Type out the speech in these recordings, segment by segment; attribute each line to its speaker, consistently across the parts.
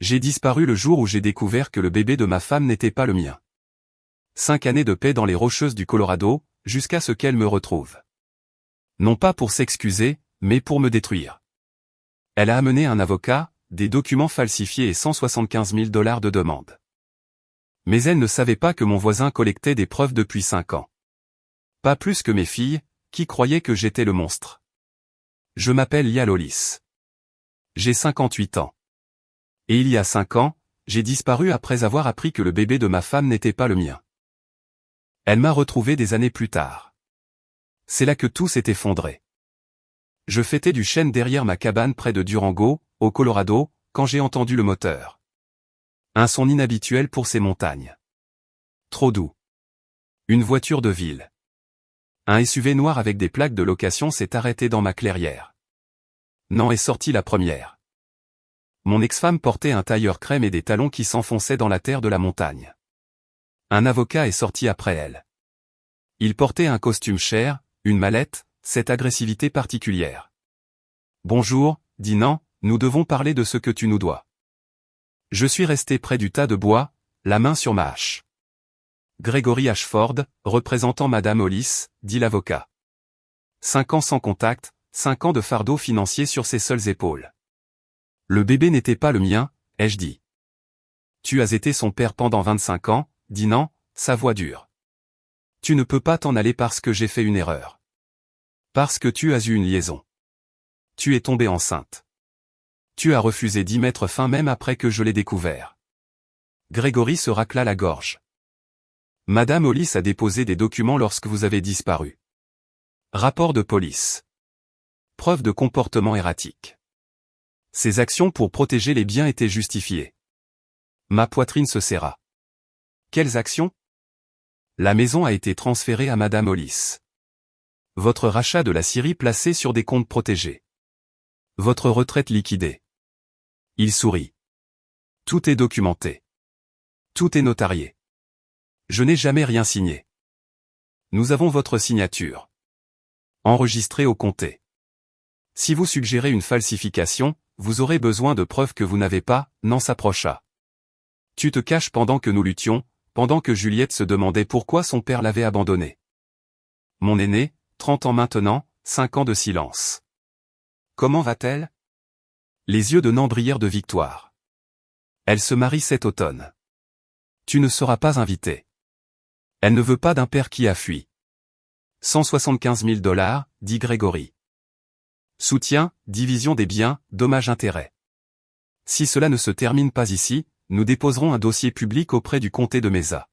Speaker 1: J'ai disparu le jour où j'ai découvert que le bébé de ma femme n'était pas le mien. 5 années de paix dans les Rocheuses du Colorado, jusqu'à ce qu'elle me retrouve. Non pas pour s'excuser, mais pour me détruire. Elle a amené un avocat, des documents falsifiés et 175 000 $ de demande. Mais elle ne savait pas que mon voisin collectait des preuves depuis 5 ans. Pas plus que mes filles, qui croyaient que j'étais le monstre. Je m'appelle Lia Lolis. J'ai 58 ans. Et il y a 5 ans, j'ai disparu après avoir appris que le bébé de ma femme n'était pas le mien. Elle m'a retrouvé des années plus tard. C'est là que tout s'est effondré. Je fêtais du chêne derrière ma cabane près de Durango, au Colorado, quand j'ai entendu le moteur. Un son inhabituel pour ces montagnes. Trop doux. Une voiture de ville. Un SUV noir avec des plaques de location s'est arrêté dans ma clairière. Nan est sortie la première. Mon ex-femme portait un tailleur crème et des talons qui s'enfonçaient dans la terre de la montagne. Un avocat est sorti après elle. Il portait un costume cher, une mallette, cette agressivité particulière. Bonjour, dit Nan, nous devons parler de ce que tu nous dois. Je suis resté près du tas de bois, la main sur ma hache. Gregory Ashford, représentant Madame Hollis, dit l'avocat. 5 ans sans contact, 5 ans de fardeau financier sur ses seules épaules. Le bébé n'était pas le mien, ai-je dit. Tu as été son père pendant 25 ans, dit Nan, sa voix dure. Tu ne peux pas t'en aller parce que j'ai fait une erreur. Parce que tu as eu une liaison. Tu es tombée enceinte. Tu as refusé d'y mettre fin même après que je l'ai découvert. Gregory se racla la gorge. Madame Hollis a déposé des documents lorsque vous avez disparu. Rapport de police. Preuve de comportement erratique. Ses actions pour protéger les biens étaient justifiées. Ma poitrine se serra. Quelles actions? La maison a été transférée à Madame Hollis. Votre rachat de la scierie placé sur des comptes protégés. Votre retraite liquidée. Il sourit. Tout est documenté. Tout est notarié. Je n'ai jamais rien signé. Nous avons votre signature. Enregistrée au comté. Si vous suggérez une falsification, vous aurez besoin de preuves que vous n'avez pas, Nan s'approcha. Tu te caches pendant que nous luttions, pendant que Juliette se demandait pourquoi son père l'avait abandonnée. Mon aînée, 30 ans maintenant, 5 ans de silence. Comment va-t-elle? Les yeux de Nan brillèrent de victoire. Elle se marie cet automne. Tu ne seras pas invité. Elle ne veut pas d'un père qui a fui. 175 000 $, dit Gregory. Soutien, division des biens, dommages-intérêts. Si cela ne se termine pas ici, nous déposerons un dossier public auprès du comté de Mesa.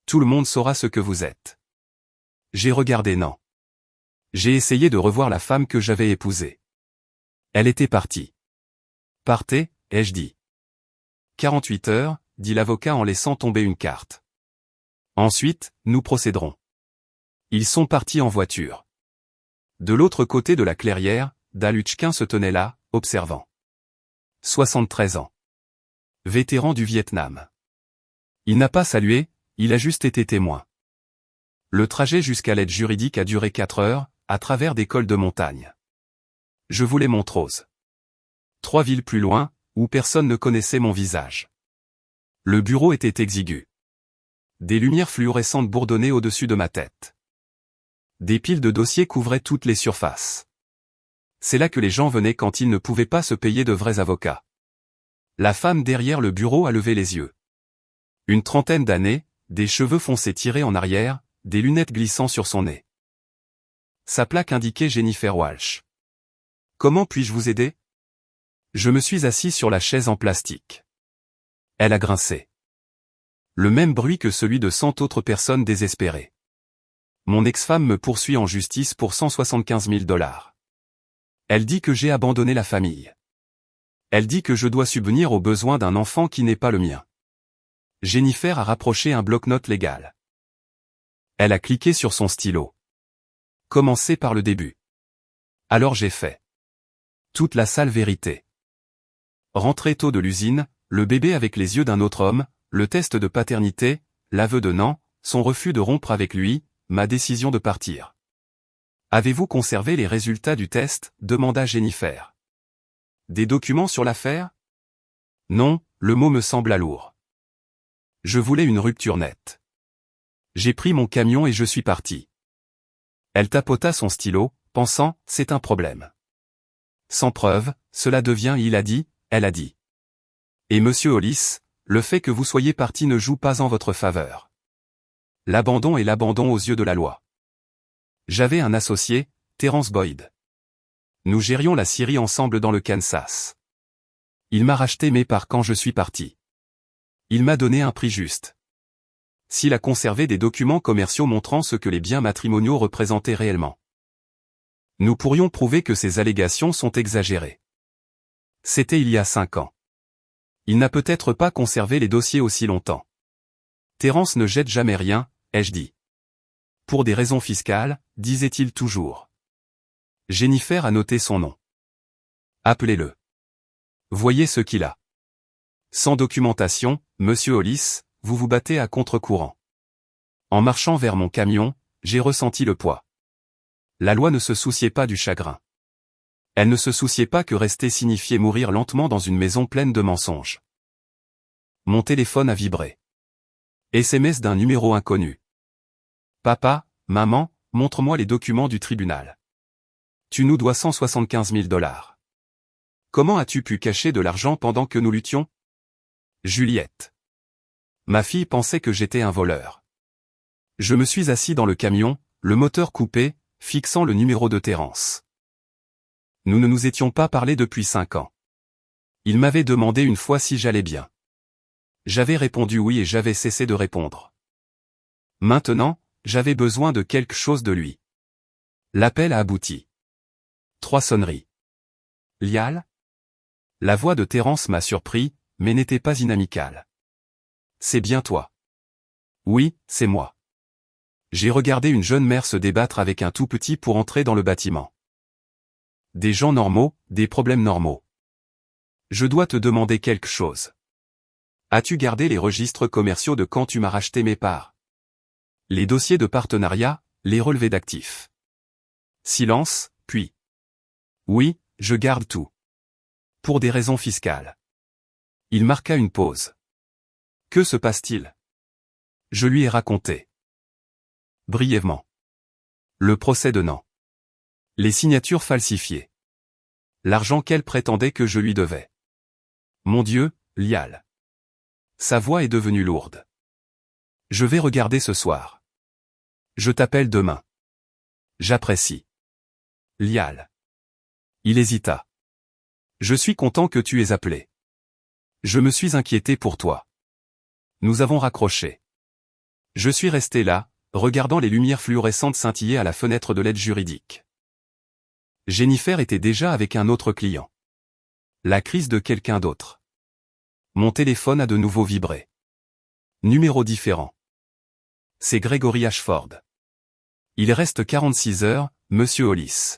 Speaker 1: Tout le monde saura ce que vous êtes. J'ai regardé Nan. J'ai essayé de revoir la femme que j'avais épousée. Elle était partie. Partez, ai-je dit. 48 heures, dit l'avocat en laissant tomber une carte. Ensuite, nous procéderons. Ils sont partis en voiture. De l'autre côté de la clairière, Daluchkin se tenait là, observant. 73 ans. Vétéran du Vietnam. Il n'a pas salué, il a juste été témoin. Le trajet jusqu'à l'aide juridique a duré 4 heures, à travers des cols de montagne. Je voulais Montrose. 3 villes plus loin, où personne ne connaissait mon visage. Le bureau était exigu. Des lumières fluorescentes bourdonnaient au-dessus de ma tête. Des piles de dossiers couvraient toutes les surfaces. C'est là que les gens venaient quand ils ne pouvaient pas se payer de vrais avocats. La femme derrière le bureau a levé les yeux. Une trentaine d'années, des cheveux foncés tirés en arrière, des lunettes glissant sur son nez. Sa plaque indiquait Jennifer Walsh. Comment puis-je vous aider? Je me suis assis sur la chaise en plastique. Elle a grincé. Le même bruit que celui de 100 autres personnes désespérées. Mon ex-femme me poursuit en justice pour 175 000 $. Elle dit que j'ai abandonné la famille. Elle dit que je dois subvenir aux besoins d'un enfant qui n'est pas le mien. Jennifer a rapproché un bloc-notes légal. Elle a cliqué sur son stylo. Commencez par le début. Alors j'ai fait. Toute la sale vérité. Rentré tôt de l'usine, le bébé avec les yeux d'un autre homme, le test de paternité, l'aveu de Nan, son refus de rompre avec lui, ma décision de partir. Avez-vous conservé les résultats du test? Demanda Jennifer. Des documents sur l'affaire? Non, le mot me sembla lourd. Je voulais une rupture nette. J'ai pris mon camion et je suis parti. Elle tapota son stylo, pensant, c'est un problème. Sans preuve, cela devient il a dit, elle a dit. Et monsieur Hollis, le fait que vous soyez parti ne joue pas en votre faveur. L'abandon est l'abandon aux yeux de la loi. J'avais un associé, Terence Boyd. Nous gérions la Syrie ensemble dans le Kansas. Il m'a racheté mes parts quand je suis parti. Il m'a donné un prix juste. S'il a conservé des documents commerciaux montrant ce que les biens matrimoniaux représentaient réellement. Nous pourrions prouver que ces allégations sont exagérées. C'était il y a 5 ans. Il n'a peut-être pas conservé les dossiers aussi longtemps. Terence ne jette jamais rien, ai-je dit. Pour des raisons fiscales, disait-il toujours. Jennifer a noté son nom. Appelez-le. Voyez ce qu'il a. Sans documentation, monsieur Hollis, vous vous battez à contre-courant. En marchant vers mon camion, j'ai ressenti le poids. La loi ne se souciait pas du chagrin. Elle ne se souciait pas que rester signifiait mourir lentement dans une maison pleine de mensonges. Mon téléphone a vibré. SMS d'un numéro inconnu. Papa, maman, montre-moi les documents du tribunal. Tu nous dois 175 000 $. Comment as-tu pu cacher de l'argent pendant que nous luttions? Juliette. Ma fille pensait que j'étais un voleur. Je me suis assis dans le camion, le moteur coupé, fixant le numéro de Terence. Nous ne nous étions pas parlé depuis 5 ans. Il m'avait demandé une fois si j'allais bien. J'avais répondu oui et j'avais cessé de répondre. Maintenant, j'avais besoin de quelque chose de lui. L'appel a abouti. 3 sonneries. Lial? La voix de Terence m'a surpris, mais n'était pas inamicale. C'est bien toi. Oui, c'est moi. J'ai regardé une jeune mère se débattre avec un tout petit pour entrer dans le bâtiment. Des gens normaux, des problèmes normaux. Je dois te demander quelque chose. As-tu gardé les registres commerciaux de quand tu m'as racheté mes parts? Les dossiers de partenariat, les relevés d'actifs. Silence, puis. Oui, je garde tout. Pour des raisons fiscales. Il marqua une pause. Que se passe-t-il? Je lui ai raconté. Brièvement. Le procès de Nantes. Les signatures falsifiées. L'argent qu'elle prétendait que je lui devais. Mon Dieu, Lial. Sa voix est devenue lourde. Je vais regarder ce soir. Je t'appelle demain. J'apprécie. Lial. Il hésita. Je suis content que tu aies appelé. Je me suis inquiété pour toi. Nous avons raccroché. Je suis resté là, regardant les lumières fluorescentes scintiller à la fenêtre de l'aide juridique. Jennifer était déjà avec un autre client. La crise de quelqu'un d'autre. Mon téléphone a de nouveau vibré. Numéro différent. C'est Gregory Ashford. Il reste 46 heures, monsieur Hollis.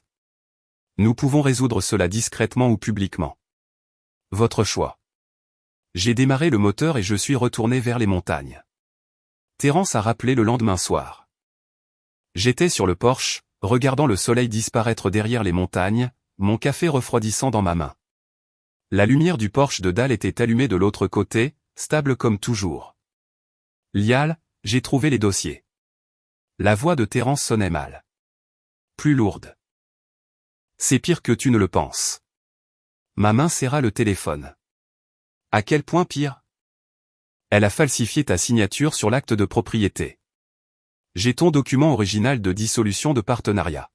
Speaker 1: Nous pouvons résoudre cela discrètement ou publiquement. Votre choix. J'ai démarré le moteur et je suis retourné vers les montagnes. Terence a rappelé le lendemain soir. J'étais sur le porche, regardant le soleil disparaître derrière les montagnes, mon café refroidissant dans ma main. La lumière du porche de dalle était allumée de l'autre côté, stable comme toujours. Lial, j'ai trouvé les dossiers. La voix de Terence sonnait mal. Plus lourde. C'est pire que tu ne le penses. Ma main serra le téléphone. À quel point pire? Elle a falsifié ta signature sur l'acte de propriété. J'ai ton document original de dissolution de partenariat.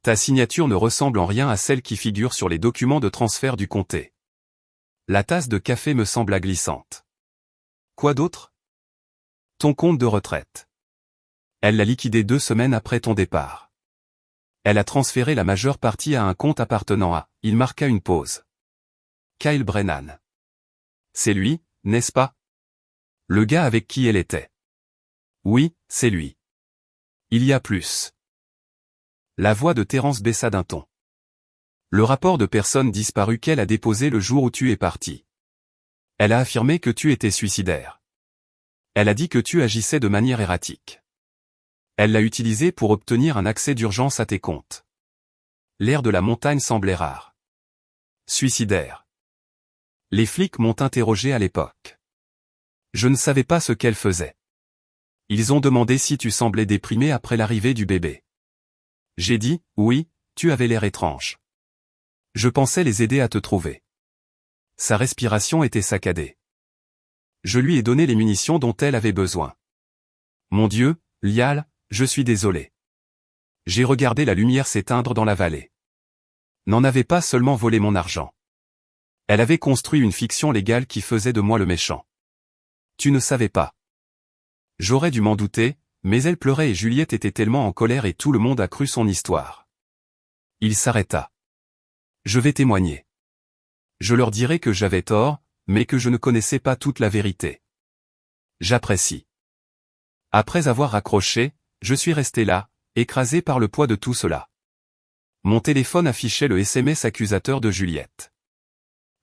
Speaker 1: Ta signature ne ressemble en rien à celle qui figure sur les documents de transfert du comté. La tasse de café me sembla glissante. Quoi d'autre? Ton compte de retraite. Elle l'a liquidé 2 semaines après ton départ. Elle a transféré la majeure partie à un compte appartenant à, il marqua une pause. Kyle Brennan. C'est lui, n'est-ce pas? Le gars avec qui elle était. Oui, c'est lui. Il y a plus. La voix de Terence baissa d'un ton. Le rapport de personne disparue qu'elle a déposé le jour où tu es parti. Elle a affirmé que tu étais suicidaire. Elle a dit que tu agissais de manière erratique. Elle l'a utilisé pour obtenir un accès d'urgence à tes comptes. L'air de la montagne semblait rare. Suicidaire. Les flics m'ont interrogé à l'époque. Je ne savais pas ce qu'elle faisait. Ils ont demandé si tu semblais déprimé après l'arrivée du bébé. J'ai dit, oui, tu avais l'air étrange. Je pensais les aider à te trouver. Sa respiration était saccadée. Je lui ai donné les munitions dont elle avait besoin. Mon Dieu, Lial, je suis désolé. J'ai regardé la lumière s'éteindre dans la vallée. N'en avait pas seulement volé mon argent. Elle avait construit une fiction légale qui faisait de moi le méchant. Tu ne savais pas. J'aurais dû m'en douter, mais elle pleurait et Juliette était tellement en colère et tout le monde a cru son histoire. Il s'arrêta. Je vais témoigner. Je leur dirai que j'avais tort, mais que je ne connaissais pas toute la vérité. J'apprécie. Après avoir raccroché, je suis resté là, écrasé par le poids de tout cela. Mon téléphone affichait le SMS accusateur de Juliette.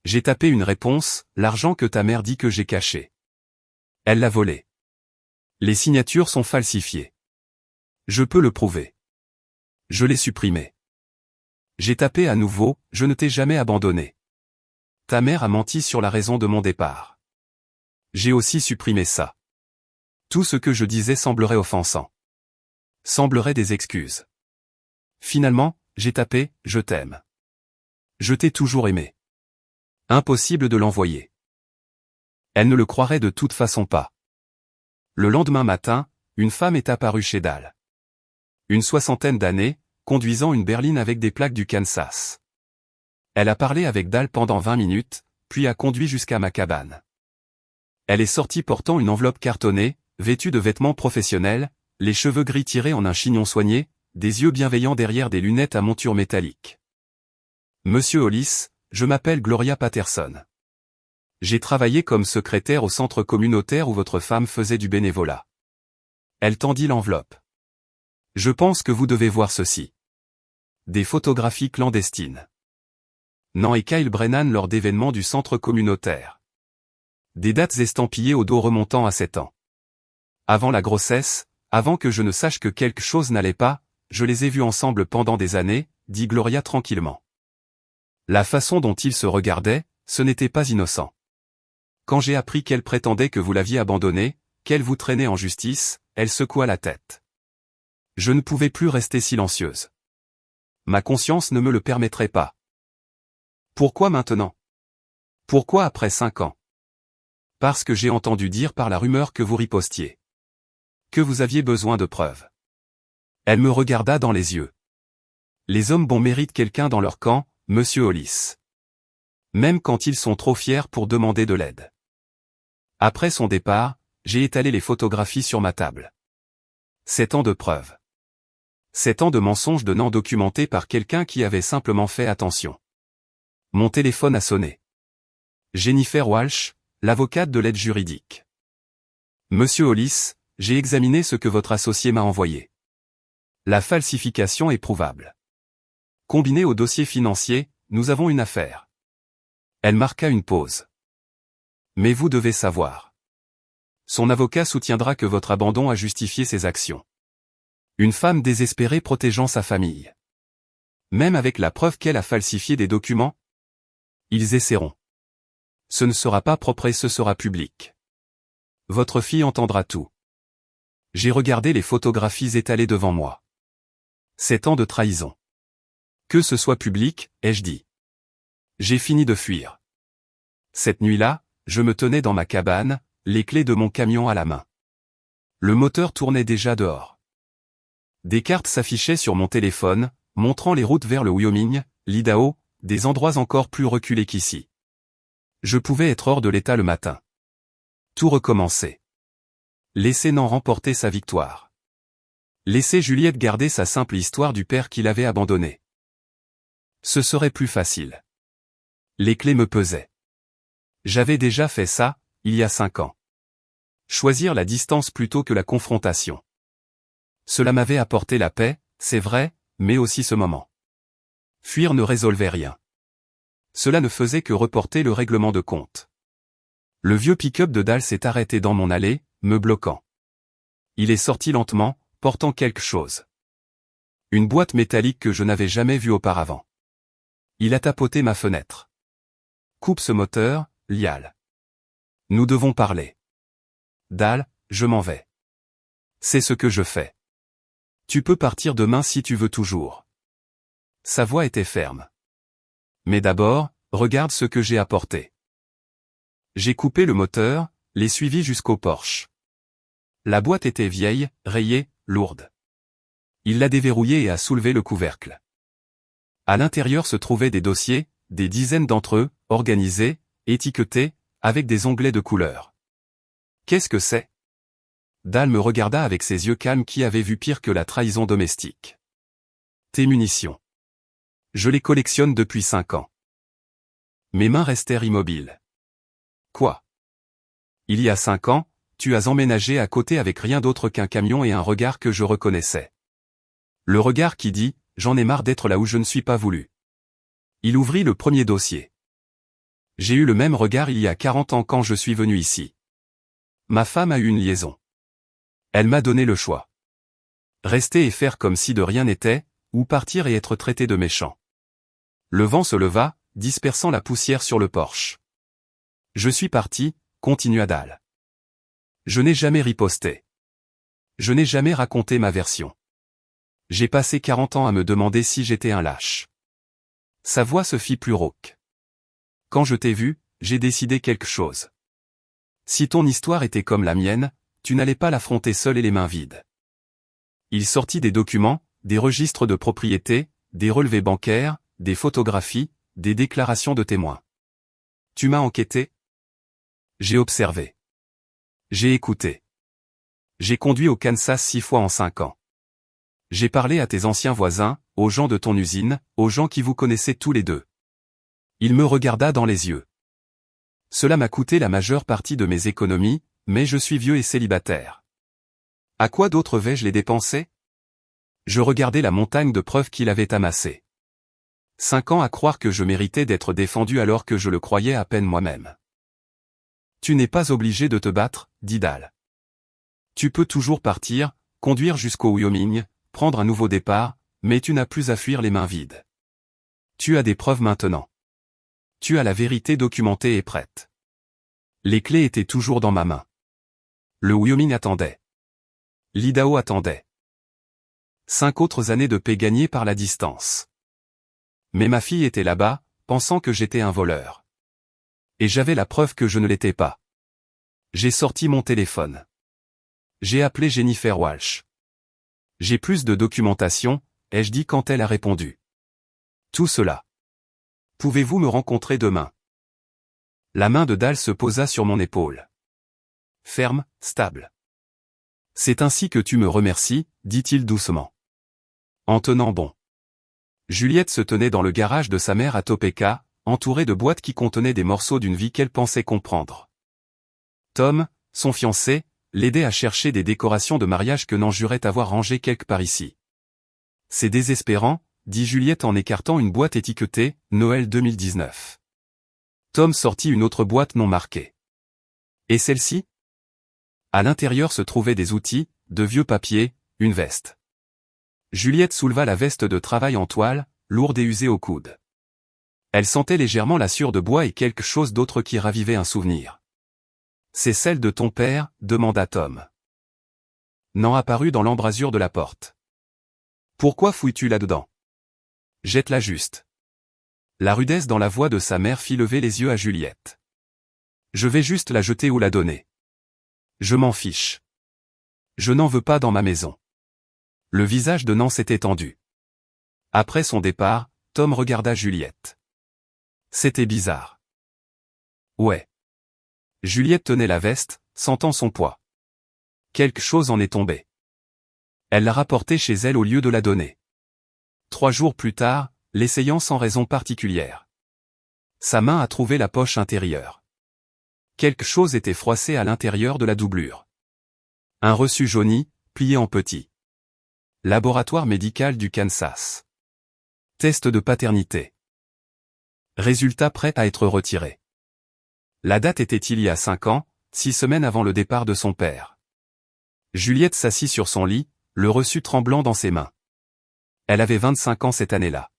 Speaker 1: J'ai tapé une réponse, l'argent que ta mère dit que j'ai caché. Elle l'a volé. Les signatures sont falsifiées. Je peux le prouver. Je l'ai supprimé. J'ai tapé à nouveau, je ne t'ai jamais abandonné. Ta mère a menti sur la raison de mon départ. J'ai aussi supprimé ça. Tout ce que je disais semblerait offensant. Semblerait des excuses. Finalement, j'ai tapé « Je t'aime ». Je t'ai toujours aimé. Impossible de l'envoyer. Elle ne le croirait de toute façon pas. Le lendemain matin, une femme est apparue chez Dal. Une soixantaine d'années, conduisant une berline avec des plaques du Kansas. Elle a parlé avec Dal pendant 20 minutes, puis a conduit jusqu'à ma cabane. Elle est sortie portant une enveloppe cartonnée, vêtue de vêtements professionnels, les cheveux gris tirés en un chignon soigné, des yeux bienveillants derrière des lunettes à monture métallique. Monsieur Hollis, je m'appelle Gloria Patterson. J'ai travaillé comme secrétaire au centre communautaire où votre femme faisait du bénévolat. Elle tendit l'enveloppe. Je pense que vous devez voir ceci. Des photographies clandestines. Nan et Kyle Brennan lors d'événements du centre communautaire. Des dates estampillées au dos remontant à 7 ans. Avant la grossesse, avant que je ne sache que quelque chose n'allait pas, je les ai vus ensemble pendant des années, dit Gloria tranquillement. La façon dont ils se regardaient, ce n'était pas innocent. Quand j'ai appris qu'elle prétendait que vous l'aviez abandonnée, qu'elle vous traînait en justice, elle secoua la tête. Je ne pouvais plus rester silencieuse. Ma conscience ne me le permettrait pas. Pourquoi maintenant? Pourquoi après 5 ans? Parce que j'ai entendu dire par la rumeur que vous ripostiez. Que vous aviez besoin de preuves. Elle me regarda dans les yeux. Les hommes bons méritent quelqu'un dans leur camp, monsieur Hollis. Même quand ils sont trop fiers pour demander de l'aide. Après son départ, j'ai étalé les photographies sur ma table. 7 ans de preuves. 7 ans de mensonges de Nan documentés par quelqu'un qui avait simplement fait attention. Mon téléphone a sonné. Jennifer Walsh, l'avocate de l'aide juridique. Monsieur Hollis, j'ai examiné ce que votre associé m'a envoyé. La falsification est prouvable. Combinée au dossier financier, nous avons une affaire. Elle marqua une pause. Mais vous devez savoir. Son avocat soutiendra que votre abandon a justifié ses actions. Une femme désespérée protégeant sa famille. Même avec la preuve qu'elle a falsifié des documents? Ils essaieront. Ce ne sera pas propre et ce sera public. Votre fille entendra tout. J'ai regardé les photographies étalées devant moi. 7 ans de trahison. Que ce soit public, ai-je dit. J'ai fini de fuir. Cette nuit-là, je me tenais dans ma cabane, les clés de mon camion à la main. Le moteur tournait déjà dehors. Des cartes s'affichaient sur mon téléphone, montrant les routes vers le Wyoming, l'Idaho, des endroits encore plus reculés qu'ici. Je pouvais être hors de l'état le matin. Tout recommencer. Laisser Nan remporter sa victoire. Laisser Juliette garder sa simple histoire du père qui l'avait abandonnée. Ce serait plus facile. Les clés me pesaient. J'avais déjà fait ça, il y a 5 ans. Choisir la distance plutôt que la confrontation. Cela m'avait apporté la paix, c'est vrai, mais aussi ce moment. Fuir ne résolvait rien. Cela ne faisait que reporter le règlement de compte. Le vieux pick-up de Dal s'est arrêté dans mon allée, me bloquant. Il est sorti lentement, portant quelque chose. Une boîte métallique que je n'avais jamais vue auparavant. Il a tapoté ma fenêtre. Coupe ce moteur, Lial. Nous devons parler. Dal, je m'en vais. C'est ce que je fais. Tu peux partir demain si tu veux toujours. Sa voix était ferme. Mais d'abord, regarde ce que j'ai apporté. J'ai coupé le moteur, l'ai suivi jusqu'au Porsche. La boîte était vieille, rayée, lourde. Il l'a déverrouillée et a soulevé le couvercle. À l'intérieur se trouvaient des dossiers, des dizaines d'entre eux, organisés, étiquetés, avec des onglets de couleur. Qu'est-ce que c'est? Dal me regarda avec ses yeux calmes qui avaient vu pire que la trahison domestique. Tes munitions. Je les collectionne depuis 5 ans. Mes mains restèrent immobiles. Quoi? Il y a 5 ans, tu as emménagé à côté avec rien d'autre qu'un camion et un regard que je reconnaissais. Le regard qui dit, j'en ai marre d'être là où je ne suis pas voulu. Il ouvrit le premier dossier. J'ai eu le même regard il y a 40 ans quand je suis venu ici. Ma femme a eu une liaison. Elle m'a donné le choix. Rester et faire comme si de rien n'était, ou partir et être traité de méchant. Le vent se leva, dispersant la poussière sur le porche. Je suis parti, continua Dal. Je n'ai jamais riposté. Je n'ai jamais raconté ma version. J'ai passé 40 ans à me demander si j'étais un lâche. Sa voix se fit plus rauque. Quand je t'ai vu, j'ai décidé quelque chose. Si ton histoire était comme la mienne, tu n'allais pas l'affronter seul et les mains vides. Il sortit des documents, des registres de propriété, des relevés bancaires, des photographies, des déclarations de témoins. Tu m'as enquêté? J'ai observé. J'ai écouté. J'ai conduit au Kansas 6 fois en 5 ans. J'ai parlé à tes anciens voisins, aux gens de ton usine, aux gens qui vous connaissaient tous les deux. Il me regarda dans les yeux. Cela m'a coûté la majeure partie de mes économies, mais je suis vieux et célibataire. À quoi d'autre vais-je les dépenser? Je regardais la montagne de preuves qu'il avait amassées. 5 ans à croire que je méritais d'être défendu alors que je le croyais à peine moi-même. Tu n'es pas obligé de te battre, dit Dal. Tu peux toujours partir, conduire jusqu'au Wyoming, prendre un nouveau départ, mais tu n'as plus à fuir les mains vides. Tu as des preuves maintenant. Tu as la vérité documentée et prête. Les clés étaient toujours dans ma main. Le Wyoming attendait. L'Idaho attendait. 5 autres années de paix gagnées par la distance. Mais ma fille était là-bas, pensant que j'étais un voleur. Et j'avais la preuve que je ne l'étais pas. J'ai sorti mon téléphone. J'ai appelé Jennifer Walsh. J'ai plus de documentation, ai-je dit quand elle a répondu. Tout cela. Pouvez-vous me rencontrer demain? La main de Dal se posa sur mon épaule. Ferme, stable. C'est ainsi que tu me remercies, dit-il doucement. En tenant bon. Juliette se tenait dans le garage de sa mère à Topeka, entourée de boîtes qui contenaient des morceaux d'une vie qu'elle pensait comprendre. Tom, son fiancé, l'aidait à chercher des décorations de mariage que n'en jurait avoir rangées quelque part ici. C'est désespérant, dit Juliette en écartant une boîte étiquetée « Noël 2019 ». Tom sortit une autre boîte non marquée. Et celle-ci? À l'intérieur se trouvaient des outils, de vieux papiers, une veste. Juliette souleva la veste de travail en toile, lourde et usée au coude. Elle sentait légèrement la sueur de bois et quelque chose d'autre qui ravivait un souvenir. C'est celle de ton père, demanda Tom. N'en apparut dans l'embrasure de la porte. Pourquoi fouilles-tu là-dedans? Jette-la juste. La rudesse dans la voix de sa mère fit lever les yeux à Juliette. Je vais juste la jeter ou la donner. Je m'en fiche. Je n'en veux pas dans ma maison. Le visage de Nan s'était tendu. Après son départ, Tom regarda Juliette. C'était bizarre. Ouais. Juliette tenait la veste, sentant son poids. Quelque chose en est tombé. Elle l'a rapportée chez elle au lieu de la donner. 3 jours plus tard, l'essayant sans raison particulière. Sa main a trouvé la poche intérieure. Quelque chose était froissé à l'intérieur de la doublure. Un reçu jauni, plié en petit. Laboratoire médical du Kansas. Test de paternité. Résultat prêt à être retiré. La date était il y a 5 ans, 6 semaines avant le départ de son père. Juliette s'assit sur son lit, le reçu tremblant dans ses mains. Elle avait 25 ans cette année-là.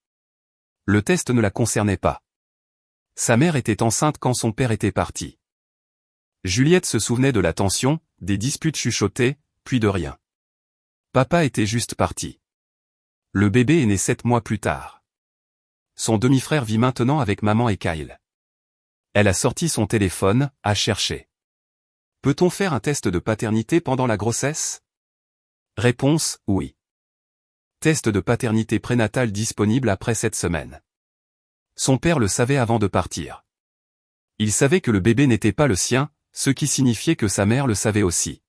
Speaker 1: Le test ne la concernait pas. Sa mère était enceinte quand son père était parti. Juliette se souvenait de la tension, des disputes chuchotées, puis de rien. Papa était juste parti. Le bébé est né 7 mois plus tard. Son demi-frère vit maintenant avec maman et Kyle. Elle a sorti son téléphone, a cherché. Peut-on faire un test de paternité pendant la grossesse? Réponse, oui. Test de paternité prénatale disponible après 7 semaines. Son père le savait avant de partir. Il savait que le bébé n'était pas le sien, ce qui signifiait que sa mère le savait aussi.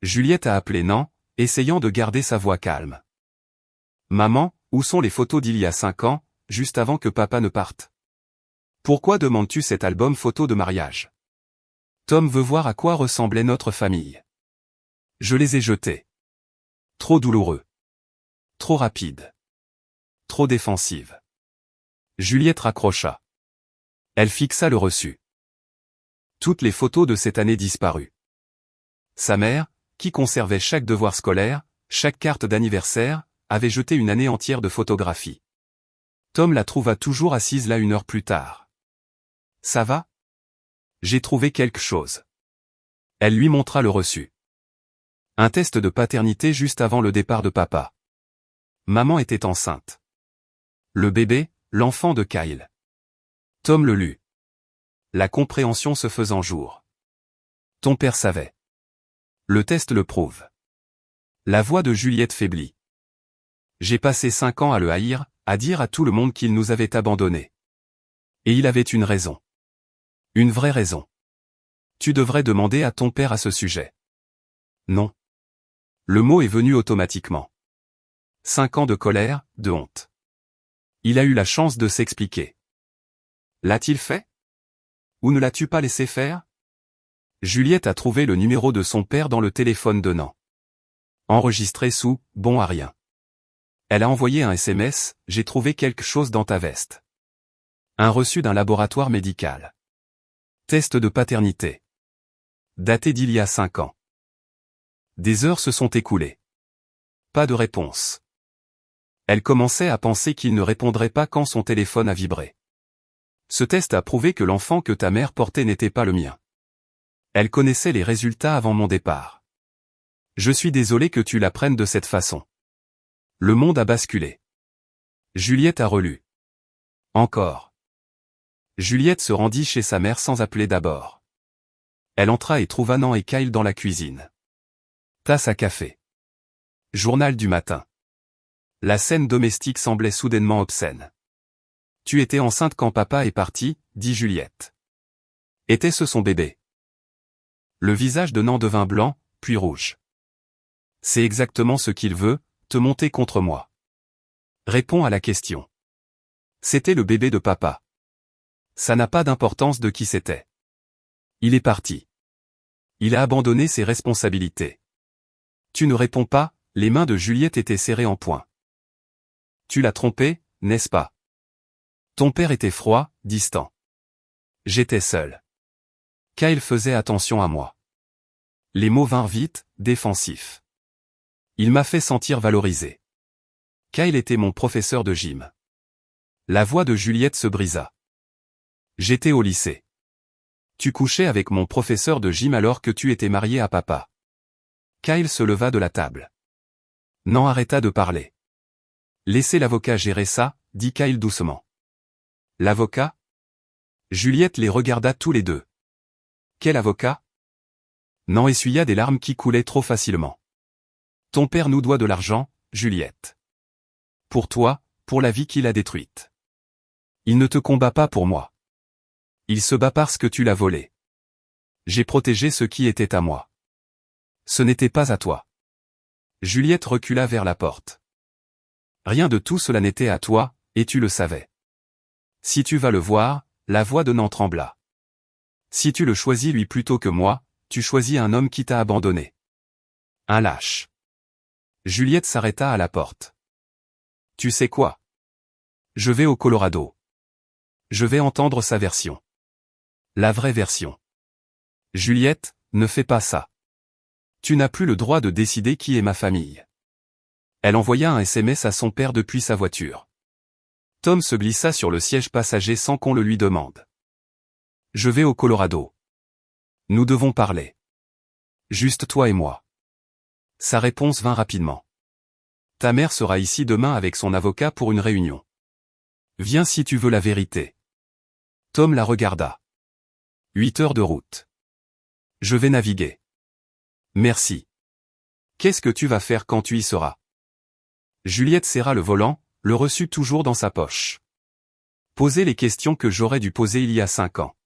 Speaker 1: Juliette a appelé Nan, essayant de garder sa voix calme. Maman, où sont les photos d'il y a 5 ans, juste avant que papa ne parte? Pourquoi demandes-tu cet album photo de mariage? Tom veut voir à quoi ressemblait notre famille. Je les ai jetés. Trop douloureux. Trop rapide. Trop défensive. Juliette raccrocha. Elle fixa le reçu. Toutes les photos de cette année disparues. Sa mère, qui conservait chaque devoir scolaire, chaque carte d'anniversaire, avait jeté une année entière de photographies. Tom la trouva toujours assise là 1 heure plus tard. Ça va? J'ai trouvé quelque chose. Elle lui montra le reçu. Un test de paternité juste avant le départ de papa. Maman était enceinte. Le bébé, l'enfant de Kyle. Tom le lut. La compréhension se faisant jour. Ton père savait. Le test le prouve. La voix de Juliette faiblit. J'ai passé 5 ans à le haïr, à dire à tout le monde qu'il nous avait abandonnés. Et il avait une raison. Une vraie raison. Tu devrais demander à ton père à ce sujet. Non. Le mot est venu automatiquement. 5 ans de colère, de honte. Il a eu la chance de s'expliquer. L'a-t-il fait? Ou ne l'as-tu pas laissé faire? Juliette a trouvé le numéro de son père dans le téléphone de Nan. Enregistré sous « Bon à rien ». Elle a envoyé un SMS « J'ai trouvé quelque chose dans ta veste ». Un reçu d'un laboratoire médical. Test de paternité. Daté d'il y a 5 ans. Des heures se sont écoulées. Pas de réponse. Elle commençait à penser qu'il ne répondrait pas quand son téléphone a vibré. Ce test a prouvé que l'enfant que ta mère portait n'était pas le mien. Elle connaissait les résultats avant mon départ. Je suis désolé que tu l'apprennes de cette façon. Le monde a basculé. Juliette a relu. Encore. Juliette se rendit chez sa mère sans appeler d'abord. Elle entra et trouva Nan et Kyle dans la cuisine. Tasse à café. Journal du matin. La scène domestique semblait soudainement obscène. Tu étais enceinte quand papa est parti, dit Juliette. Était-ce son bébé? Le visage de Nan devint blanc, puis rouge. C'est exactement ce qu'il veut, te monter contre moi. Réponds à la question. C'était le bébé de papa. Ça n'a pas d'importance de qui c'était. Il est parti. Il a abandonné ses responsabilités. Tu ne réponds pas, les mains de Juliette étaient serrées en poing. Tu l'as trompé, n'est-ce pas? Ton père était froid, distant. J'étais seul. Kyle faisait attention à moi. Les mots vinrent vite, défensifs. Il m'a fait sentir valorisé. Kyle était mon professeur de gym. La voix de Juliette se brisa. J'étais au lycée. Tu couchais avec mon professeur de gym alors que tu étais marié à papa. Kyle se leva de la table. Nan arrêta de parler. Laissez l'avocat gérer ça, dit Kyle doucement. L'avocat? Juliette les regarda tous les deux. Quel avocat? Nan essuya des larmes qui coulaient trop facilement. Ton père nous doit de l'argent, Juliette. Pour toi, pour la vie qu'il a détruite. Il ne te combat pas pour moi. Il se bat parce que tu l'as volé. J'ai protégé ce qui était à moi. Ce n'était pas à toi. Juliette recula vers la porte. Rien de tout cela n'était à toi, et tu le savais. Si tu vas le voir, la voix de Nan trembla. Si tu le choisis lui plutôt que moi, tu choisis un homme qui t'a abandonné. Un lâche. Juliette s'arrêta à la porte. Tu sais quoi? Je vais au Colorado. Je vais entendre sa version. La vraie version. Juliette, ne fais pas ça. Tu n'as plus le droit de décider qui est ma famille. Elle envoya un SMS à son père depuis sa voiture. Tom se glissa sur le siège passager sans qu'on le lui demande. Je vais au Colorado. Nous devons parler. Juste toi et moi. Sa réponse vint rapidement. Ta mère sera ici demain avec son avocat pour une réunion. Viens si tu veux la vérité. Tom la regarda. 8 heures de route. Je vais naviguer. Merci. Qu'est-ce que tu vas faire quand tu y seras? Juliette serra le volant, le reçut toujours dans sa poche. Poser les questions que j'aurais dû poser il y a 5 ans.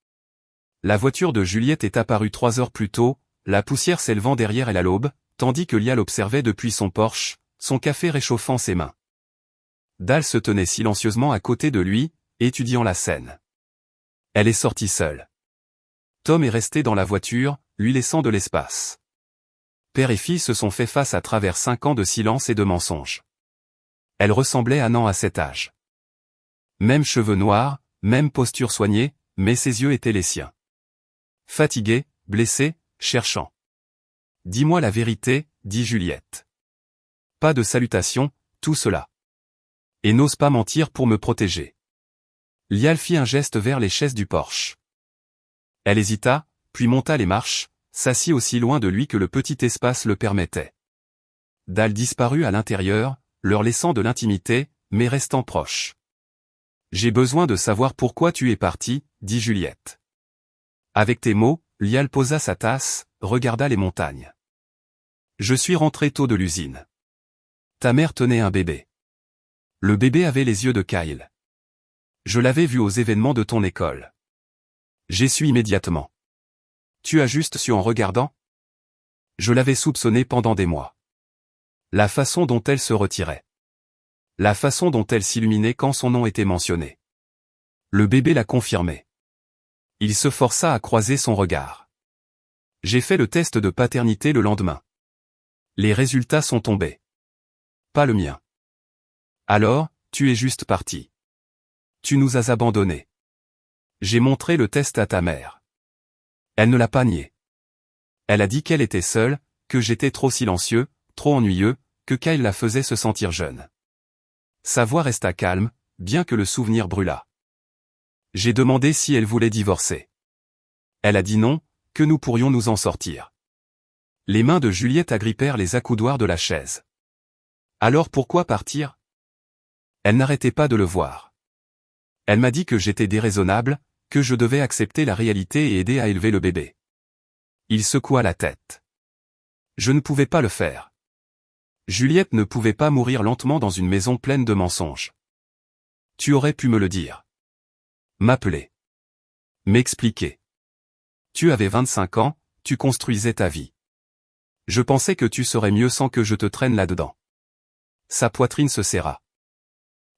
Speaker 1: La voiture de Juliette est apparue 3 heures plus tôt, la poussière s'élevant derrière elle à l'aube, tandis que Lial observait depuis son Porsche, son café réchauffant ses mains. Dal se tenait silencieusement à côté de lui, étudiant la scène. Elle est sortie seule. Tom est resté dans la voiture, lui laissant de l'espace. Père et fille se sont fait face à travers 5 ans de silence et de mensonges. Elle ressemblait à Nan à cet âge. Même cheveux noirs, même posture soignée, mais ses yeux étaient les siens. Fatigué, blessé, cherchant. Dis-moi la vérité, dit Juliette. Pas de salutation, tout cela. Et n'ose pas mentir pour me protéger. Lial fit un geste vers les chaises du Porsche. Elle hésita, puis monta les marches, s'assit aussi loin de lui que le petit espace le permettait. Dal disparut à l'intérieur, leur laissant de l'intimité, mais restant proche. J'ai besoin de savoir pourquoi tu es parti, dit Juliette. Avec tes mots, Lial posa sa tasse, regarda les montagnes. Je suis rentré tôt de l'usine. Ta mère tenait un bébé. Le bébé avait les yeux de Kyle. Je l'avais vu aux événements de ton école. J'ai su immédiatement. Tu as juste su en regardant? Je l'avais soupçonné pendant des mois. La façon dont elle se retirait. La façon dont elle s'illuminait quand son nom était mentionné. Le bébé l'a confirmé. Il se força à croiser son regard. J'ai fait le test de paternité le lendemain. Les résultats sont tombés. Pas le mien. Alors, tu es juste parti. Tu nous as abandonnés. J'ai montré le test à ta mère. Elle ne l'a pas nié. Elle a dit qu'elle était seule, que j'étais trop silencieux, trop ennuyeux, que Kyle la faisait se sentir jeune. Sa voix resta calme, bien que le souvenir brûlât. J'ai demandé si elle voulait divorcer. Elle a dit non, que nous pourrions nous en sortir. Les mains de Juliette agrippèrent les accoudoirs de la chaise. Alors pourquoi partir? Elle n'arrêtait pas de le voir. Elle m'a dit que j'étais déraisonnable, que je devais accepter la réalité et aider à élever le bébé. Il secoua la tête. Je ne pouvais pas le faire. Juliette ne pouvait pas mourir lentement dans une maison pleine de mensonges. Tu aurais pu me le dire. M'appeler. M'expliquer. Tu avais 25 ans, tu construisais ta vie. Je pensais que tu serais mieux sans que je te traîne là-dedans. Sa poitrine se serra.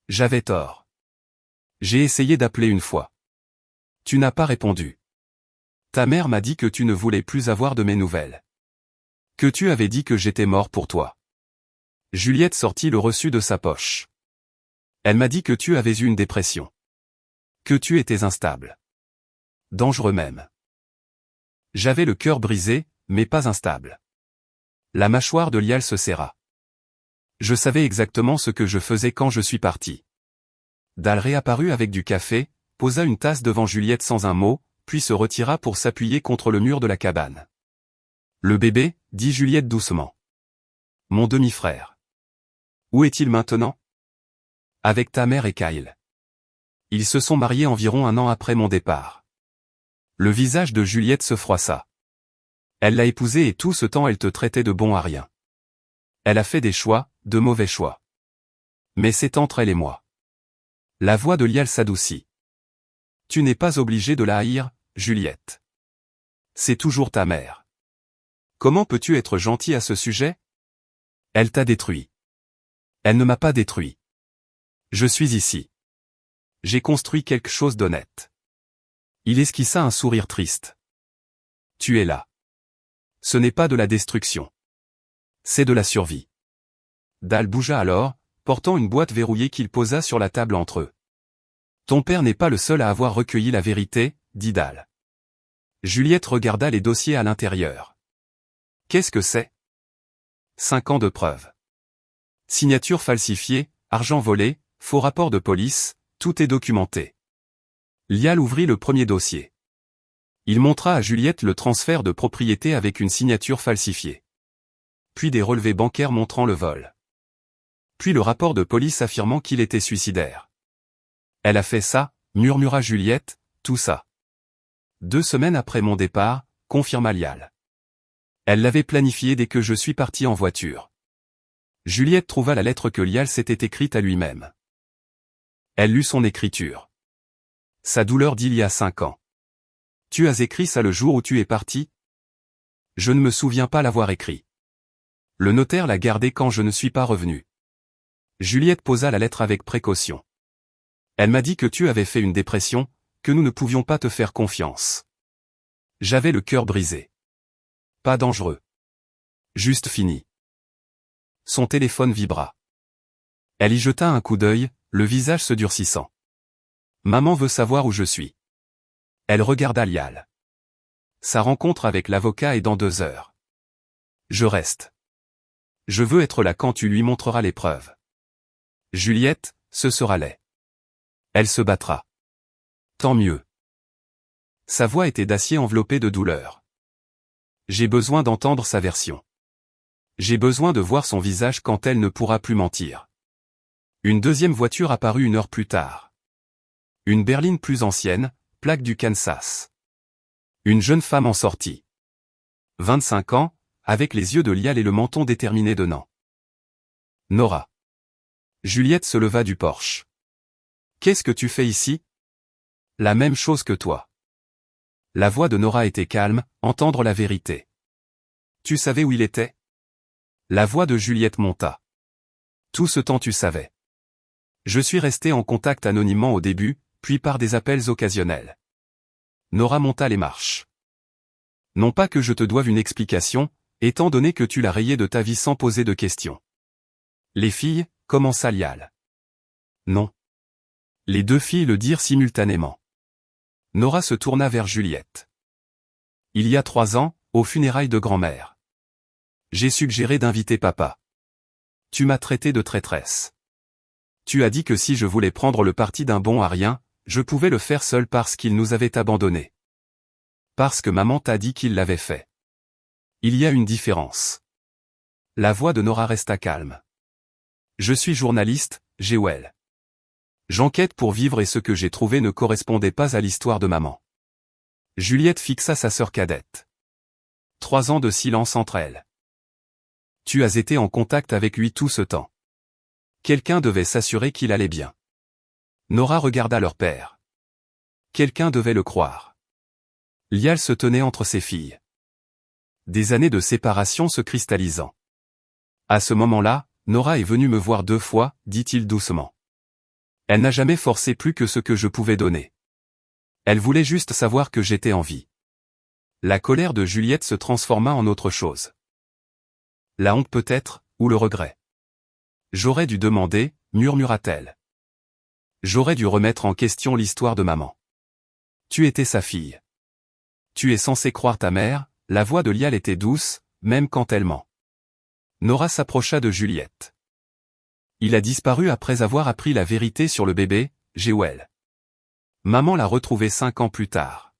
Speaker 1: J'avais tort. J'ai essayé d'appeler une fois. Tu n'as pas répondu. Ta mère m'a dit que tu ne voulais plus avoir de mes nouvelles. Que tu avais dit que j'étais mort pour toi. Juliette sortit le reçu de sa poche. Elle m'a dit que tu avais eu une dépression. Que tu étais instable. Dangereux même. J'avais le cœur brisé, mais pas instable. La mâchoire de Lial se serra. Je savais exactement ce que je faisais quand je suis parti. Dal réapparut avec du café, posa une tasse devant Juliette sans un mot, puis se retira pour s'appuyer contre le mur de la cabane. Le bébé, dit Juliette doucement. Mon demi-frère. Où est-il maintenant? Avec ta mère et Kyle. Ils se sont mariés environ 1 an après mon départ. Le visage de Juliette se froissa. Elle l'a épousé et tout ce temps elle te traitait de bon à rien. Elle a fait des choix, de mauvais choix. Mais c'est entre elle et moi. La voix de Lial s'adoucit. Tu n'es pas obligé de la haïr, Juliette. C'est toujours ta mère. Comment peux-tu être gentil à ce sujet? Elle t'a détruit. Elle ne m'a pas détruit. Je suis ici. J'ai construit quelque chose d'honnête. Il esquissa un sourire triste. Tu es là. Ce n'est pas de la destruction. C'est de la survie. Dal bougea alors, portant une boîte verrouillée qu'il posa sur la table entre eux. Ton père n'est pas le seul à avoir recueilli la vérité, dit Dal. Juliette regarda les dossiers à l'intérieur. Qu'est-ce que c'est? 5 ans de preuves. Signature falsifiée, argent volé, faux rapport de police, Tout est documenté. Lial ouvrit le premier dossier. Il montra à Juliette le transfert de propriété avec une signature falsifiée. Puis des relevés bancaires montrant le vol. Puis le rapport de police affirmant qu'il était suicidaire. Elle a fait ça, murmura Juliette, tout ça. 2 semaines après mon départ, confirma Lial. Elle l'avait planifié dès que je suis parti en voiture. Juliette trouva la lettre que Lial s'était écrite à lui-même. Elle lut son écriture. Sa douleur d'il y a 5 ans. Tu as écrit ça le jour où tu es parti? Je ne me souviens pas l'avoir écrit. Le notaire l'a gardé quand je ne suis pas revenu. Juliette posa la lettre avec précaution. Elle m'a dit que tu avais fait une dépression, que nous ne pouvions pas te faire confiance. J'avais le cœur brisé. Pas dangereux. Juste fini. Son téléphone vibra. Elle y jeta un coup d'œil, le visage se durcissant. Maman veut savoir où je suis. Elle regarda Lial. Sa rencontre avec l'avocat est dans 2 heures. Je reste. Je veux être là quand tu lui montreras les preuves. Juliette, ce sera laid. Elle se battra. Tant mieux. Sa voix était d'acier enveloppée de douleur. J'ai besoin d'entendre sa version. J'ai besoin de voir son visage quand elle ne pourra plus mentir. Une deuxième voiture apparut 1 heure plus tard. Une berline plus ancienne, plaque du Kansas. Une jeune femme en sortit. 25 ans, avec les yeux de Lial et le menton déterminé de Nan. Nora. Juliette se leva du porche. Qu'est-ce que tu fais ici? La même chose que toi. La voix de Nora était calme, entendre la vérité. Tu savais où il était? La voix de Juliette monta. Tout ce temps tu savais. Je suis resté en contact anonymement au début, puis par des appels occasionnels. Nora monta les marches. Non pas que je te doive une explication, étant donné que tu l'as rayé de ta vie sans poser de questions. Les filles, commença Lial. Non. Les 2 filles le dirent simultanément. Nora se tourna vers Juliette. Il y a 3 ans, aux funérailles de grand-mère. J'ai suggéré d'inviter papa. Tu m'as traité de traîtresse. Tu as dit que si je voulais prendre le parti d'un bon à rien, je pouvais le faire seul parce qu'il nous avait abandonnés. Parce que maman t'a dit qu'il l'avait fait. Il y a une différence. La voix de Nora resta calme. Je suis journaliste, Jewel. J'enquête pour vivre et ce que j'ai trouvé ne correspondait pas à l'histoire de maman. Juliette fixa sa sœur cadette. 3 ans de silence entre elles. Tu as été en contact avec lui tout ce temps. Quelqu'un devait s'assurer qu'il allait bien. Nora regarda leur père. Quelqu'un devait le croire. Lial se tenait entre ses filles. Des années de séparation se cristallisant. À ce moment-là, Nora est venue me voir 2 fois, dit-il doucement. Elle n'a jamais forcé plus que ce que je pouvais donner. Elle voulait juste savoir que j'étais en vie. La colère de Juliette se transforma en autre chose. La honte peut-être, ou le regret. J'aurais dû demander, murmura-t-elle. J'aurais dû remettre en question l'histoire de maman. Tu étais sa fille. Tu es censé croire ta mère, la voix de Lial était douce, même quand elle ment. Nora s'approcha de Juliette. Il a disparu après avoir appris la vérité sur le bébé, Jewel. Maman l'a retrouvé 5 ans plus tard.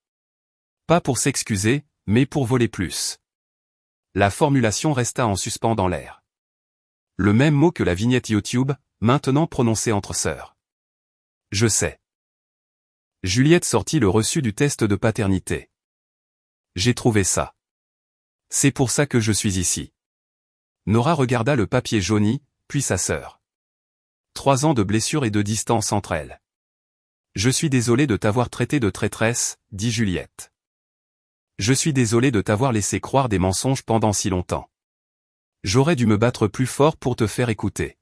Speaker 1: Pas pour s'excuser, mais pour voler plus. La formulation resta en suspens dans l'air. Le même mot que la vignette YouTube, maintenant prononcée entre sœurs. Je sais. Juliette sortit le reçu du test de paternité. J'ai trouvé ça. C'est pour ça que je suis ici. Nora regarda le papier jauni, puis sa sœur. 3 ans de blessures et de distance entre elles. Je suis désolé de t'avoir traité de traîtresse, dit Juliette. Je suis désolé de t'avoir laissé croire des mensonges pendant si longtemps. J'aurais dû me battre plus fort pour te faire écouter.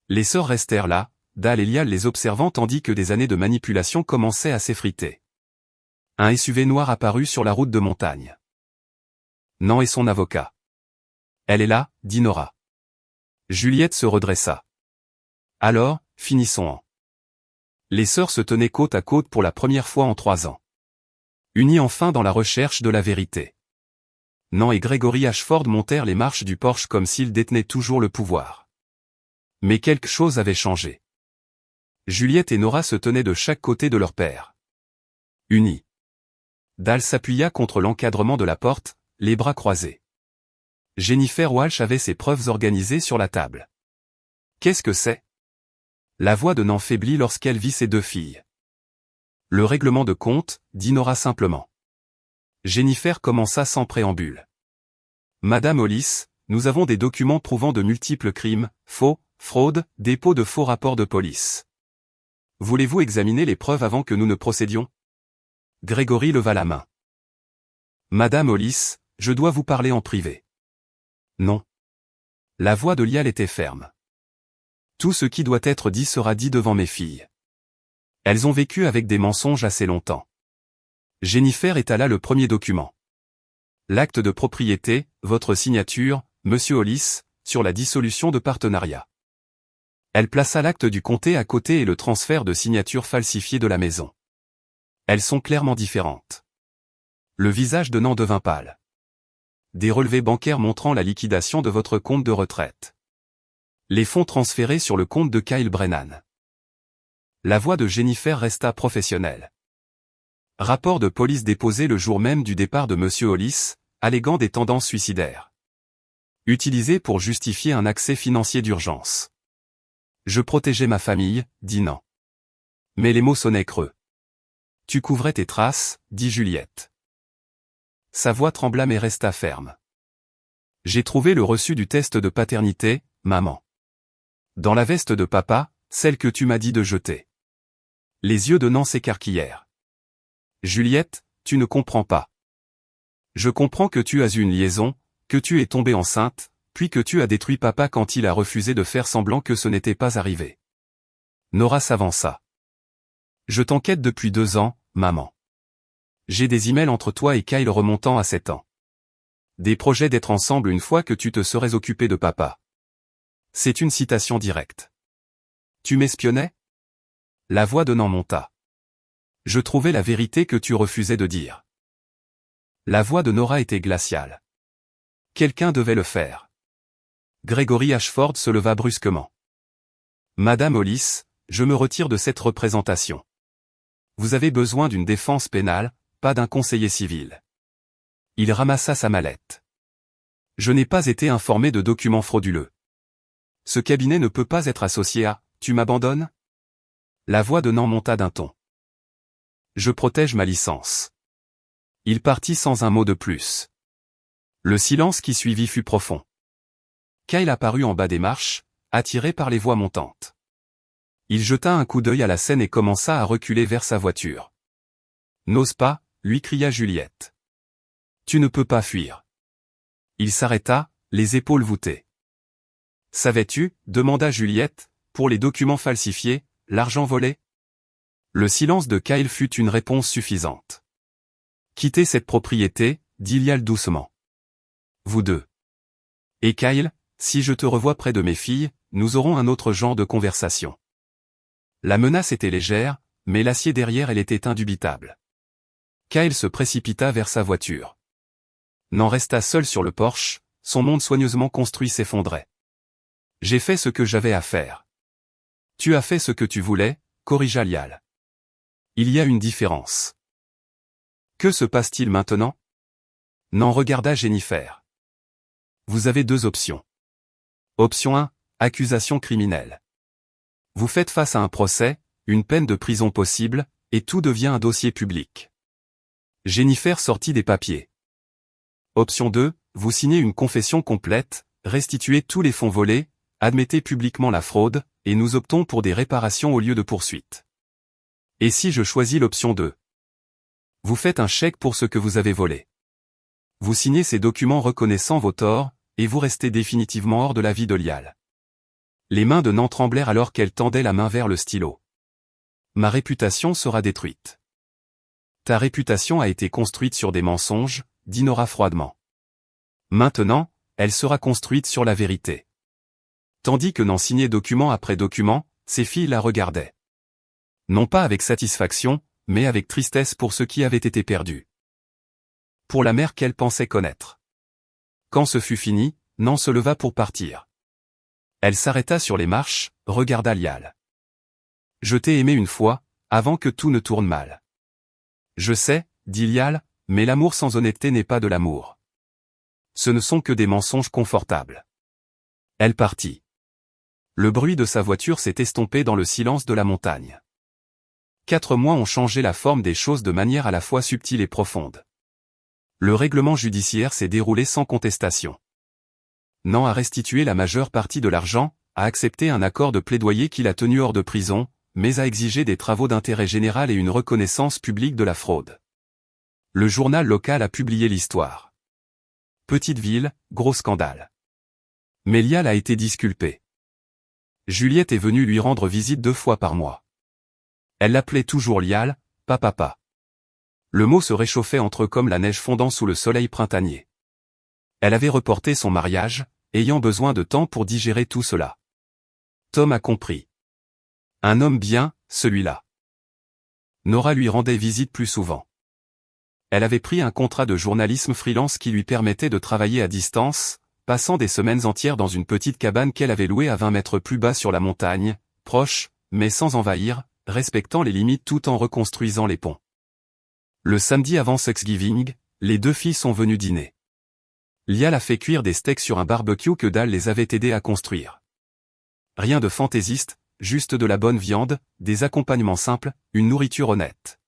Speaker 1: Les sœurs restèrent là, Dal et Lial les observant tandis que des années de manipulation commençaient à s'effriter. Un SUV noir apparut sur la route de montagne. Nan et son avocat. Elle est là, dit Nora. Juliette se redressa. Alors, finissons-en. Les sœurs se tenaient côte à côte pour la première fois en 3 ans. Unies enfin dans la recherche de la vérité. Nan et Gregory Ashford montèrent les marches du porche comme s'ils détenaient toujours le pouvoir. Mais quelque chose avait changé. Juliette et Nora se tenaient de chaque côté de leur père. Unis. Dal s'appuya contre l'encadrement de la porte, les bras croisés. Jennifer Walsh avait ses preuves organisées sur la table. Qu'est-ce que c'est? La voix de Nan faiblit lorsqu'elle vit ses deux filles. Le règlement de compte, dit Nora simplement. Jennifer commença sans préambule. Madame Hollis, nous avons des documents prouvant de multiples crimes, faux, fraude, dépôt de faux rapports de police. Voulez-vous examiner les preuves avant que nous ne procédions? Grégory leva la main. Madame Hollis, je dois vous parler en privé. Non. La voix de Lial était ferme. Tout ce qui doit être dit sera dit devant mes filles. Elles ont vécu avec des mensonges assez longtemps. Jennifer étala le premier document. L'acte de propriété, votre signature, Monsieur Hollis, sur la dissolution de partenariat. Elle plaça l'acte du comté à côté et le transfert de signature falsifiée de la maison. Elles sont clairement différentes. Le visage de Nan devint pâle. Des relevés bancaires montrant la liquidation de votre compte de retraite. Les fonds transférés sur le compte de Kyle Brennan. La voix de Jennifer resta professionnelle. Rapport de police déposé le jour même du départ de Monsieur Hollis, alléguant des tendances suicidaires. Utilisé pour justifier un accès financier d'urgence. Je protégeais ma famille, dit Nan. Mais les mots sonnaient creux. Tu couvrais tes traces, dit Juliette. Sa voix trembla mais resta ferme. J'ai trouvé le reçu du test de paternité, maman. Dans la veste de papa, celle que tu m'as dit de jeter. Les yeux de Nan s'écarquillèrent. Juliette, tu ne comprends pas. Je comprends que tu as eu une liaison, que tu es tombée enceinte, puis que tu as détruit papa quand il a refusé de faire semblant que ce n'était pas arrivé. Nora s'avança. Je t'enquête depuis 2 ans, maman. J'ai des emails entre toi et Kyle remontant à 7 ans. Des projets d'être ensemble une fois que tu te serais occupé de papa. C'est une citation directe. Tu m'espionnais? La voix de Nan monta. Je trouvais la vérité que tu refusais de dire. La voix de Nora était glaciale. Quelqu'un devait le faire. Gregory Ashford se leva brusquement. Madame Hollis, je me retire de cette représentation. Vous avez besoin d'une défense pénale, pas d'un conseiller civil. Il ramassa sa mallette. Je n'ai pas été informé de documents frauduleux. Ce cabinet ne peut pas être associé à « Tu m'abandonnes » La voix de Nan monta d'un ton. Je protège ma licence. Il partit sans un mot de plus. Le silence qui suivit fut profond. Kyle apparut en bas des marches, attiré par les voix montantes. Il jeta un coup d'œil à la scène et commença à reculer vers sa voiture. N'ose pas, lui cria Juliette. Tu ne peux pas fuir. Il s'arrêta, les épaules voûtées. Savais-tu, demanda Juliette, pour les documents falsifiés, l'argent volé? Le silence de Kyle fut une réponse suffisante. Quittez cette propriété, dit Lial doucement. Vous deux. Et Kyle, si je te revois près de mes filles, nous aurons un autre genre de conversation. La menace était légère, mais l'acier derrière elle était indubitable. Kyle se précipita vers sa voiture. Nan resta seul sur le porche, son monde soigneusement construit s'effondrait. J'ai fait ce que j'avais à faire. Tu as fait ce que tu voulais, corrigea Lial. Il y a une différence. Que se passe-t-il maintenant? Nan regarda Jennifer. Vous avez 2 options. Option 1, accusation criminelle. Vous faites face à un procès, une peine de prison possible, et tout devient un dossier public. Jennifer sortit des papiers. Option 2, vous signez une confession complète, restituez tous les fonds volés, admettez publiquement la fraude, et nous optons pour des réparations au lieu de poursuites. Et si je choisis l'option 2? Vous faites un chèque pour ce que vous avez volé. Vous signez ces documents reconnaissant vos torts, et vous restez définitivement hors de la vie de Lial. Les mains de Nan tremblèrent alors qu'elle tendait la main vers le stylo. Ma réputation sera détruite. Ta réputation a été construite sur des mensonges, dit Nora froidement. Maintenant, elle sera construite sur la vérité. Tandis que Nan signait document après document, ses filles la regardaient. Non pas avec satisfaction, mais avec tristesse pour ce qui avait été perdu. Pour la mère qu'elle pensait connaître. Quand ce fut fini, Nan se leva pour partir. Elle s'arrêta sur les marches, regarda Lial. Je t'ai aimé une fois, avant que tout ne tourne mal. Je sais, dit Lial, mais l'amour sans honnêteté n'est pas de l'amour. Ce ne sont que des mensonges confortables. Elle partit. Le bruit de sa voiture s'est estompé dans le silence de la montagne. 4 mois ont changé la forme des choses de manière à la fois subtile et profonde. Le règlement judiciaire s'est déroulé sans contestation. Nan a restitué la majeure partie de l'argent, a accepté un accord de plaidoyer qui l'a tenu hors de prison, mais a exigé des travaux d'intérêt général et une reconnaissance publique de la fraude. Le journal local a publié l'histoire. Petite ville, gros scandale. Mais Lial a été disculpée. Juliette est venue lui rendre visite 2 fois par mois. Elle l'appelait toujours Lial, pas papa. Le mot se réchauffait entre eux comme la neige fondant sous le soleil printanier. Elle avait reporté son mariage, ayant besoin de temps pour digérer tout cela. Tom a compris. Un homme bien, celui-là. Nora lui rendait visite plus souvent. Elle avait pris un contrat de journalisme freelance qui lui permettait de travailler à distance, passant des semaines entières dans une petite cabane qu'elle avait louée à 20 mètres plus bas sur la montagne, proche, mais sans envahir, respectant les limites tout en reconstruisant les ponts. Le samedi avant Thanksgiving, les 2 filles sont venues dîner. Lial a fait cuire des steaks sur un barbecue que Dal les avait aidés à construire. Rien de fantaisiste, juste de la bonne viande, des accompagnements simples, une nourriture honnête.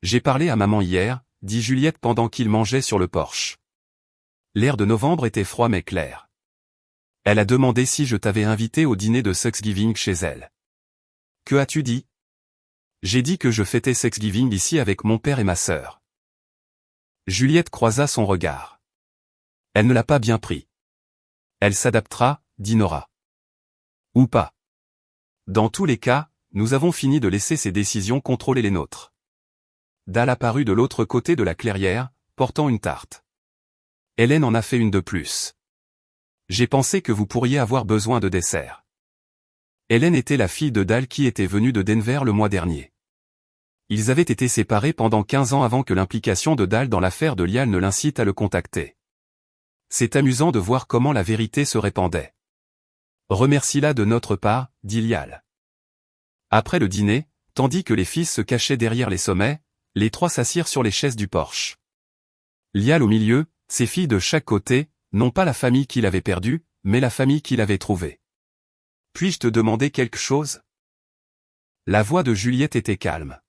Speaker 1: J'ai parlé à maman hier, dit Juliette pendant qu'ils mangeaient sur le porche. L'air de novembre était froid mais clair. Elle a demandé si je t'avais invité au dîner de Thanksgiving chez elle. Que as-tu dit? J'ai dit que je fêtais Thanksgiving ici avec mon père et ma sœur. Juliette croisa son regard. Elle ne l'a pas bien pris. Elle s'adaptera, dit Nora. Ou pas. Dans tous les cas, nous avons fini de laisser ces décisions contrôler les nôtres. Dal apparut de l'autre côté de la clairière, portant une tarte. Hélène en a fait une de plus. J'ai pensé que vous pourriez avoir besoin de dessert. Hélène était la fille de Dal qui était venue de Denver le mois dernier. Ils avaient été séparés pendant 15 ans avant que l'implication de Dal dans l'affaire de Lial ne l'incite à le contacter. C'est amusant de voir comment la vérité se répandait. Remercie-la de notre part, dit Lial. Après le dîner, tandis que les fils se cachaient derrière les sommets, les 3 s'assirent sur les chaises du porche. Lial au milieu, ses filles de chaque côté, non pas la famille qu'il avait perdue, mais la famille qu'il avait trouvée. Puis-je te demander quelque chose? La voix de Juliette était calme.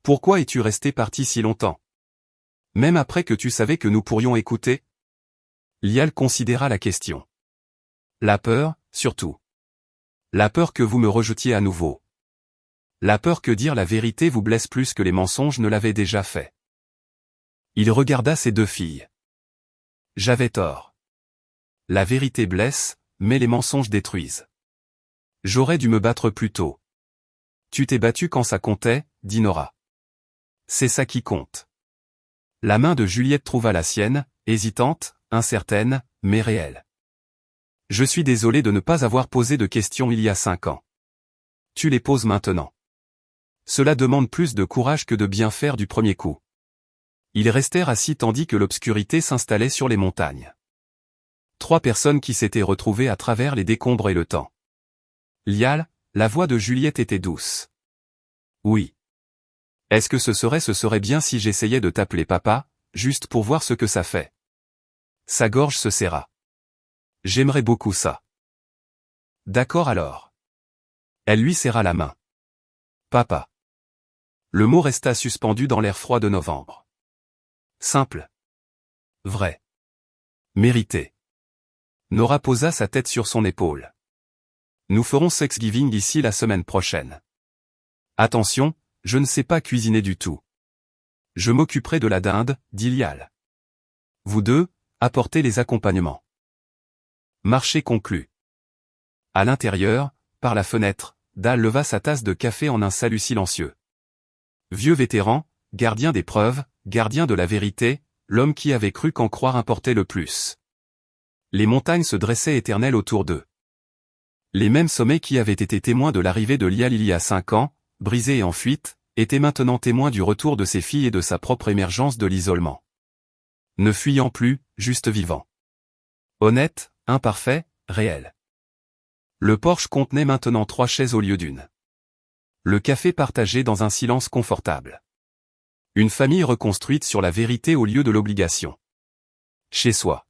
Speaker 1: Pourquoi es-tu resté parti si longtemps? Même après que tu savais que nous pourrions écouter? Lial considéra la question. La peur, surtout. La peur que vous me rejetiez à nouveau. La peur que dire la vérité vous blesse plus que les mensonges ne l'avaient déjà fait. Il regarda ses 2 filles. J'avais tort. La vérité blesse, mais les mensonges détruisent. J'aurais dû me battre plus tôt. Tu t'es battu quand ça comptait, dit Nora. C'est ça qui compte. La main de Juliette trouva la sienne, hésitante, incertaine, mais réelle. Je suis désolé de ne pas avoir posé de questions il y a 5 ans. Tu les poses maintenant. Cela demande plus de courage que de bien faire du premier coup. Ils restèrent assis tandis que l'obscurité s'installait sur les montagnes. 3 personnes qui s'étaient retrouvées à travers les décombres et le temps. Lial, la voix de Juliette était douce. Oui. Est-ce que ce serait bien si j'essayais de t'appeler papa, juste pour voir ce que ça fait? Sa gorge se serra. J'aimerais beaucoup ça. D'accord alors. Elle lui serra la main. Papa. Le mot resta suspendu dans l'air froid de novembre. Simple. Vrai. Mérité. Nora posa sa tête sur son épaule. Nous ferons Thanksgiving ici la semaine prochaine. Attention, je ne sais pas cuisiner du tout. Je m'occuperai de la dinde, dit Lial. Vous 2, apportez les accompagnements. Marché conclu. À l'intérieur, par la fenêtre, Dal leva sa tasse de café en un salut silencieux. Vieux vétéran, gardien des preuves, gardien de la vérité, l'homme qui avait cru qu'en croire importait le plus. Les montagnes se dressaient éternelles autour d'eux. Les mêmes sommets qui avaient été témoins de l'arrivée de Lial il y a 5 ans, brisés et en fuite, étaient maintenant témoins du retour de ses filles et de sa propre émergence de l'isolement. Ne fuyant plus, juste vivant. Honnête, imparfait, réel. Le porche contenait maintenant 3 chaises au lieu d'une. Le café partagé dans un silence confortable. Une famille reconstruite sur la vérité au lieu de l'obligation. Chez soi.